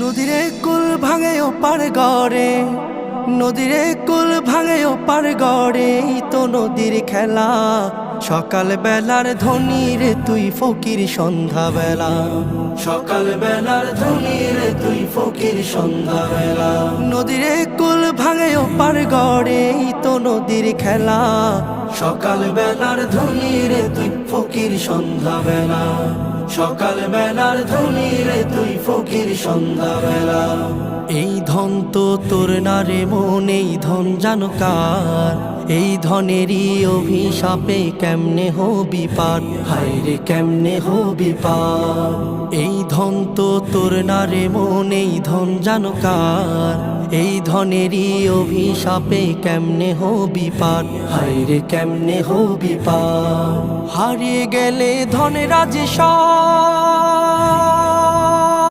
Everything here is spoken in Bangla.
নদীরে কুল ভাঙে ও পার গড়ে, নদীরে কুল ভাঙে ও পার গড়ে, এই তো নদীর খেলা। সকাল বেলার ধনী রে তুই ফকির সন্ধ্যা বেলা, সকাল বেলার ধনী রে তুই ফকির সন্ধ্যা বেলা। নদীরে কুল ভাঙে ও পার গড়ে, এই তো নদীর খেলা। সকাল বেলার ধনী রে তুই ফকির সন্ধ্যা বেলা, সকাল বেলার ধনী রে তুই ফকির সন্ধ্যা বেলা। এই ধন তো তোর না রে মন, এই ধন জানো কার? এই ধনেরই অভিশাপে কেমনে হবি পার, হায় রে কেমনে হবি পার। এই ধন তো তোর না রে মন, এই ধন জানো কার? এই ধনেরই অভিশাপে কেমনে হবি পার, হায় রে কেমনে হবি পার। হারিয়ে গেলে ধনেরা যে সব